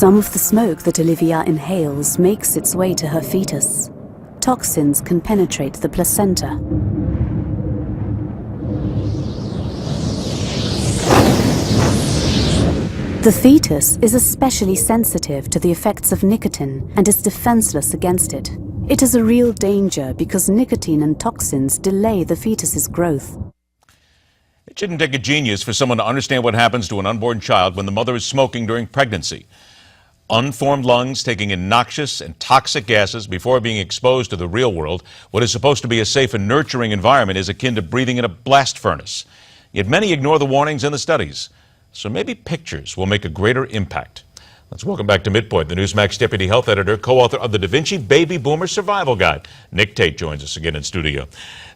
Some of the smoke that Olivia inhales makes its way to her fetus. Toxins can penetrate the placenta. The fetus is especially sensitive to the effects of nicotine and is defenseless against it. It is a real danger because nicotine and toxins delay the fetus's growth. It shouldn't take a genius for someone to understand what happens to an unborn child when the mother is smoking during pregnancy. Unformed lungs taking in noxious and toxic gases before being exposed to the real world, what is supposed to be a safe and nurturing environment, is akin to breathing in a blast furnace. Yet many ignore the warnings and the studies. So maybe pictures will make a greater impact. Let's welcome back to MidPoint, the Newsmax Deputy Health Editor, co-author of the Da Vinci Baby Boomer Survival Guide. Nick Tate joins us again in studio.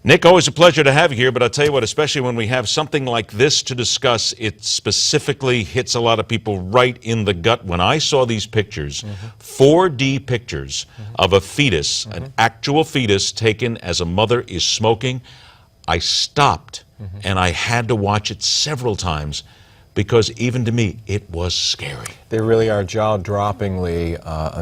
Nick, always a pleasure to have you here, but I'll tell you what, especially when we have something like this to discuss, it specifically hits a lot of people right in the gut. When I saw these pictures, 4D pictures of a fetus, an actual fetus taken as a mother is smoking, I stopped and I had to watch it several times, because even to me, it was scary. They really are jaw-droppingly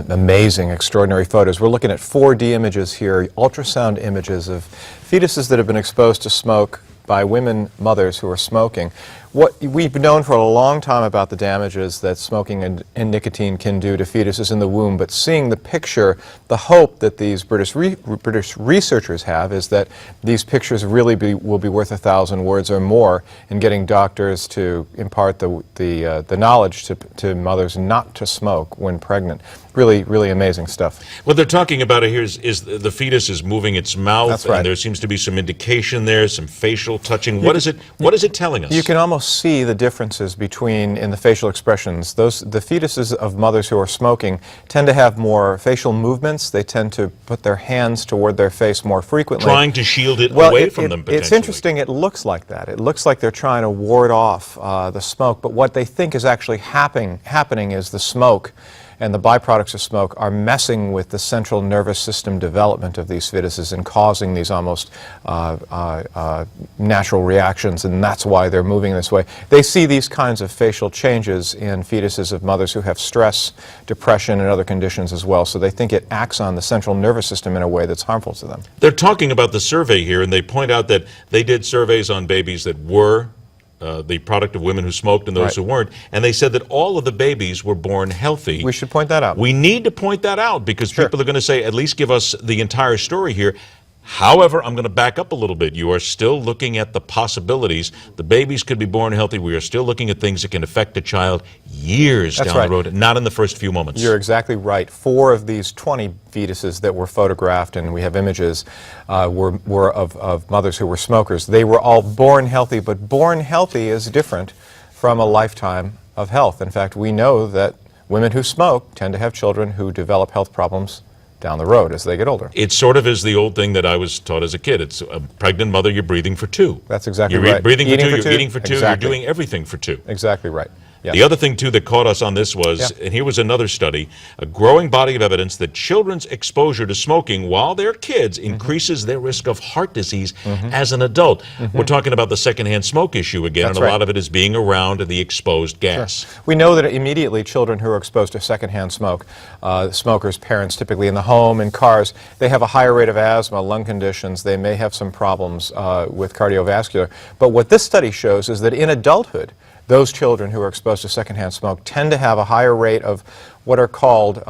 amazing, extraordinary photos. We're looking at 4D images here, ultrasound images of fetuses that have been exposed to smoke by women mothers who are smoking. What we've known for a long time about the damages that smoking and nicotine can do to fetuses in the womb, but seeing the picture, the hope that these British researchers have is that these pictures really will be worth 1,000 words or more in getting doctors to impart the knowledge to mothers not to smoke when pregnant. Really, really amazing stuff. What they're talking about here is the fetus is moving its mouth. That's right. And there seems to be some indication there, some facial touching. What is it telling us? You can almost see the differences in the facial expressions. The fetuses of mothers who are smoking tend to have more facial movements. They tend to put their hands toward their face more frequently. Trying to shield it away from them, potentially. It's interesting. It looks like that. It looks like they're trying to ward off the smoke, but what they think is actually happening is the smoke and the byproducts of smoke are messing with the central nervous system development of these fetuses and causing these almost natural reactions, and that's why they're moving this way. They see these kinds of facial changes in fetuses of mothers who have stress, depression, and other conditions as well, so they think it acts on the central nervous system in a way that's harmful to them. They're talking about the survey here, and they point out that they did surveys on babies that were the product of women who smoked and those who weren't, and they said that all of the babies were born healthy. We should point that out. We need to point that out because people are going to say, at least give us the entire story here. However, I'm going to back up a little bit. You are still looking at the possibilities. The babies could be born healthy. We are still looking at things that can affect a child years down the road, not in the first few moments. You're exactly right. 4 of these 20 fetuses that were photographed, and we have images, were of mothers who were smokers. They were all born healthy, but born healthy is different from a lifetime of health. In fact, we know that women who smoke tend to have children who develop health problems down the road as they get older. It sort of is the old thing that I was taught as a kid. It's a pregnant mother, you're breathing for 2. That's exactly right. You're breathing for 2, you're eating for 2, exactly. You're doing everything for 2. Exactly right. Yes. The other thing, too, that caught us on this was, and here was another study, a growing body of evidence that children's exposure to smoking while they're kids increases their risk of heart disease as an adult. We're talking about the secondhand smoke issue again, and a lot of it is being around the exposed gas. Sure. We know that immediately children who are exposed to secondhand smoke, smokers' parents typically in the home, in cars, they have a higher rate of asthma, lung conditions, they may have some problems with cardiovascular. But what this study shows is that in adulthood, those children who are exposed to secondhand smoke tend to have a higher rate of what are called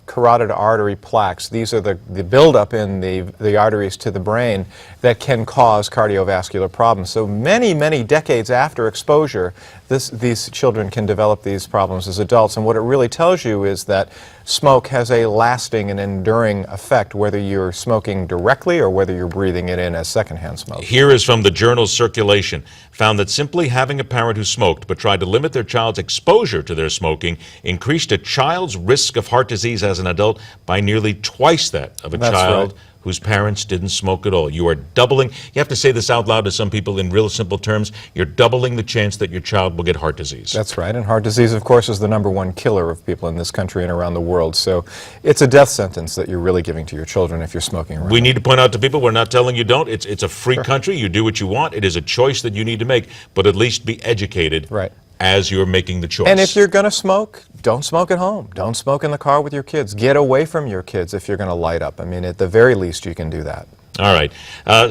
carotid artery plaques. These are the buildup in the arteries to the brain that can cause cardiovascular problems. So many, many decades after exposure, these children can develop these problems as adults. And what it really tells you is that smoke has a lasting and enduring effect, whether you're smoking directly or whether you're breathing it in as secondhand smoke. Here is from the journal Circulation. Found that simply having a parent who smoked but tried to limit their child's exposure to their smoking increased a child's risk of heart disease as an adult by nearly twice that of a child whose parents didn't smoke at all. You are doubling, you have to say this out loud to some people in real simple terms, you're doubling the chance that your child will get heart disease. That's right, and heart disease, of course, is the #1 killer of people in this country and around the world. So it's a death sentence that you're really giving to your children if you're smoking around. We need to point out to people, we're not telling you don't. It's a free country. You do what you want. It is a choice that you need to make, but at least be educated. Right. as you're making the choice. And if you're going to smoke, don't smoke at home. Don't smoke in the car with your kids. Get away from your kids if you're going to light up. I mean, at the very least, you can do that. All right.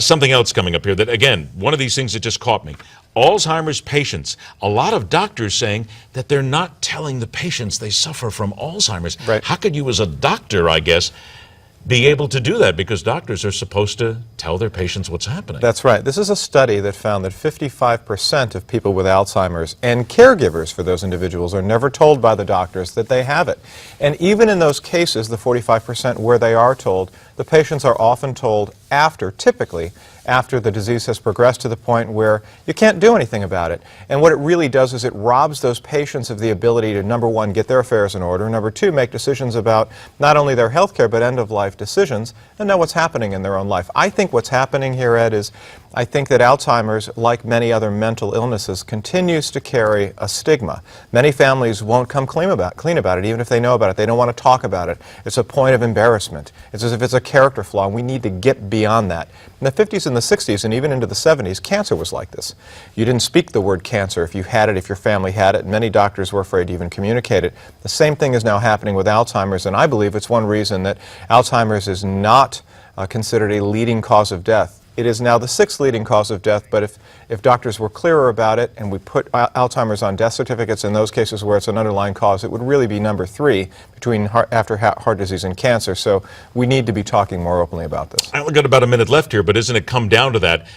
Something else coming up here that, again, one of these things that just caught me. Alzheimer's patients. A lot of doctors saying that they're not telling the patients they suffer from Alzheimer's. Right. How could you, as a doctor, I guess, be able to do that? Because doctors are supposed to tell their patients what's happening. That's right. This is a study that found that 55% of people with Alzheimer's and caregivers for those individuals are never told by the doctors that they have it. And even in those cases, the 45% where they are told, the patients are often told after, typically, after the disease has progressed to the point where you can't do anything about it. And what it really does is it robs those patients of the ability to, number one, get their affairs in order, number two, make decisions about not only their health care but end-of-life decisions, and know what's happening in their own life. I think what's happening here, Ed, is I think that Alzheimer's, like many other mental illnesses, continues to carry a stigma. Many families won't come clean about it, even if they know about it. They don't want to talk about it. It's a point of embarrassment. It's as if it's a character flaw, and we need to get beyond that. In the 50s and the 60s and even into the 70s, cancer was like this. You didn't speak the word cancer if you had it, if your family had it. Many doctors were afraid to even communicate it. The same thing is now happening with Alzheimer's, and I believe it's one reason that Alzheimer's is not considered a leading cause of death. It is now the 6th leading cause of death, but if doctors were clearer about it and we put Alzheimer's on death certificates in those cases where it's an underlying cause, it would really be number 3 after heart disease and cancer. So we need to be talking more openly about this. I've got about a minute left here, but isn't it come down to that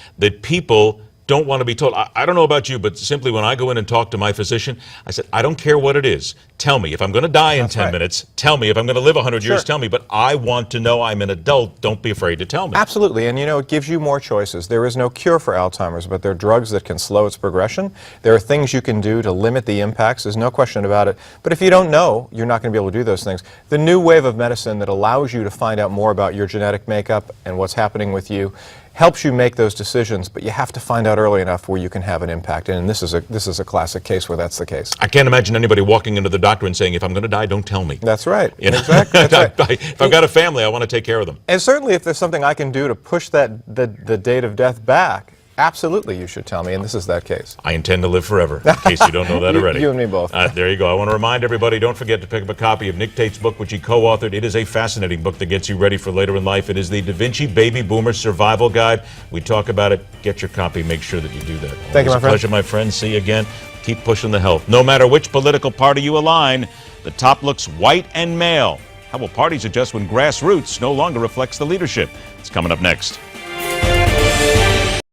people don't want to be told? I don't know about you, but simply when I go in and talk to my physician, I said, I don't care what it is. Tell me. If I'm going to die in 10 minutes, tell me. If I'm going to live 100 years, tell me. But I want to know I'm an adult. Don't be afraid to tell me. Absolutely. And, you know, it gives you more choices. There is no cure for Alzheimer's, but there are drugs that can slow its progression. There are things you can do to limit the impacts. There's no question about it. But if you don't know, you're not going to be able to do those things. The new wave of medicine that allows you to find out more about your genetic makeup and what's happening with you helps you make those decisions, but you have to find out early enough where you can have an impact. And this is a classic case where that's the case. I can't imagine anybody walking into the doctor and saying, if I'm going to die, don't tell me. That's right. You know? Exactly. That's right. If I've got a family, I want to take care of them. And certainly if there's something I can do to push the date of death back, absolutely you should tell me, and this is that case. I intend to live forever, in case you don't know that already. You and me both. There you go. I want to remind everybody, don't forget to pick up a copy of Nick Tate's book, which he co-authored. It is a fascinating book that gets you ready for later in life. It is the Da Vinci Baby Boomer Survival Guide. We talk about it. Get your copy. Make sure that you do that. Thank you, my friend. Pleasure, my friend. See you again. Keep pushing the health. No matter which political party you align, the top looks white and male. How will parties adjust when grassroots no longer reflects the leadership? It's coming up next.